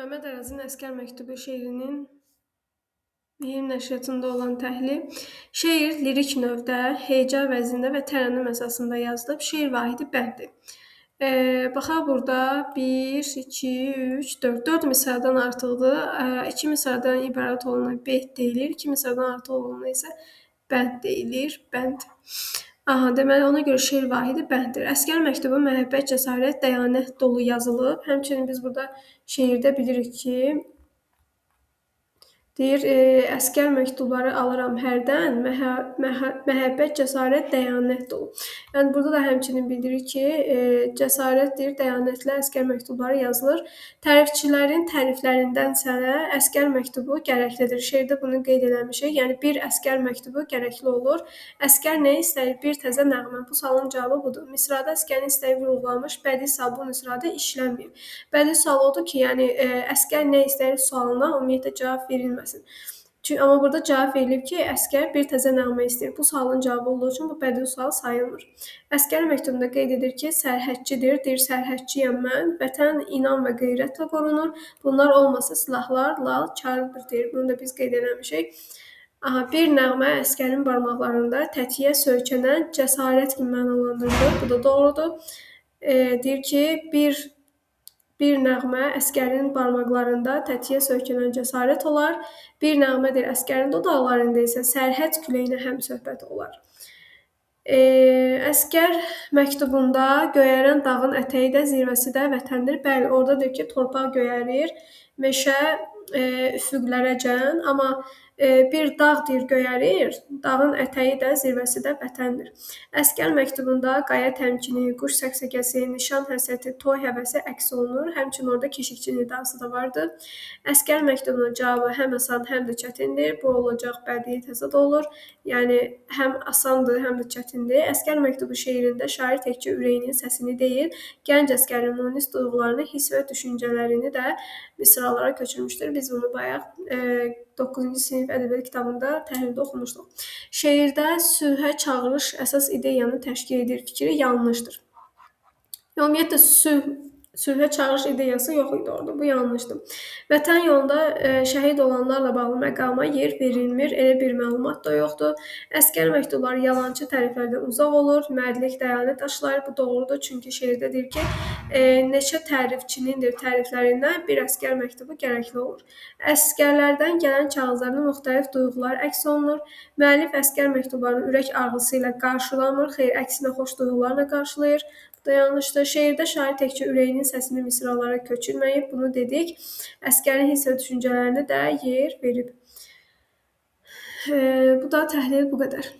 Məmməd Arazın Əsgər Məktubu şeirinin Mehir nəşriyyatında olan təhlil. Şeir lirik növdə, heca vəznində və tərənnüm əsasında yazılıb. Şeir vahidi bənddir. Baxaq burada 1, 2, 3, 4. 4 misradan artıqdır. 2 misradan ibarət olana beyt deyilir. 2 misradan artıq olana isə bənd deyilir. Bənd. Deməli ona görə şeir vahidi bənddir. Əsgər məktubu məhəbbət, cəsarət, dəyanət dolu yazılıb. Həmçinin biz burada şeirdə bilirik ki, deyir, əsgər məktubları alıram hərdən, məhəbbət, cəsarət, dəyanət dolu. Yəni burada da həmçinin bildirir ki, cəsarətdir, dəyanətlə əsgər məktubları yazılır. Tərifçilərin təriflərindənsə əsgər məktubu gərəklidir. Şeirdə bunu qeyd eləmişik. Yəni bir əsgər məktubu gərəkli olur. Əsgər nə istəyir? Bir təzə nəğmə. Bu sualın cavabı budur. Misrada əsgərin istəyi vurğulanmış, bədii sual bu misrada işlənməyib. Bədii sual odur ki, yəni əsgər nə istəyir sualına ümumiyyətlə cavab verilməsin. Amma burada cavab verilib ki, əsgər bir təzə nəğmə istəyir. Bu sualın cavabı olduğu üçün bu bədii sual sayılmır. Əsgər məktubunda qeyd edir ki, sərhədçidir, deyir, sərhədçiyəm mən, vətən inam və qeyrətlə qorunur. Bunlar olmasa silahlar lal kardır, deyir. Bunu da biz qeyd eləmişik. Bir nəğmə əsgərin barmaqlarında tətiyə söykənən cəsarət kimi mənalandırılır. Bu da doğrudur. Deyir ki, bir nəğmə əsgərin barmaqlarında tətiyə söykənən cəsarət olar. Bir nəğmədir əsgərin dodaqlarında isə sərhəd küləyinə həmsöhbət olar. Əsgər məktubunda göyərən dağın ətəyi də, zirvəsi də vətəndir. Bəli, orada deyir ki, torpaq göyərir, meşə üfüqlərəcən, amma bir dağ deyir göyərir, dağın ətəyi də, zirvəsi də vətəndir. Əsgər məktubunda qaya təmkini, quş səksəkəsi, nişan həsəti, toy həvəsi əks olunur. Həmçinin orada keşikçi nidası da vardır. Əsgər məktubunun cavabı həm asan, həm də çətindir. Bu olacaq bədii təzad olur. Yəni həm asandır, həm də çətindir. Əsgər məktubu şeirində şair təkcə ürəyinin səsini deyil, gənc əsgərin munis duyğularını, hiss və düşüncələrini də misralara köçürmüşdür. Biz bunu bayaq 9-cu sinif ədəbiyyat kitabında təhlildə oxumuşduq. Şeirdə sülhə çağırış əsas ideyanı təşkil edir fikri yanlışdır. Ümumiyyətlə sülhə çağırış ideyası yox idi orada. Bu yanlışdır. Vətən yolunda şəhid olanlarla bağlı məqama yer verilmir. Elə bir məlumat da yoxdur. Əsgər məktubları yalançı təriflərdən uzaq olur. Mərdlik, dəyanət aşılayır. Bu doğrudur. Çünki şeirdə deyir ki, neçə tərifçinin təriflərindən bir əsgər məktubu gərəkli olur. Əsgərlərdən gələn kağızlarda müxtəlif duyğular əks olunur. Müəllif əsgər məktublarını ürək arğısı ilə qarşılamır. Xeyr, əksinə xoş duyğularla qarşılayır. Bu da yanlışdır. Şeirdə şair təkcə ürəyinin səsini misralara köçürməyib. Bunu dedik. Əsgərin hiss və düşüncələrinə də yer verib. Bu da təhlil bu qədər.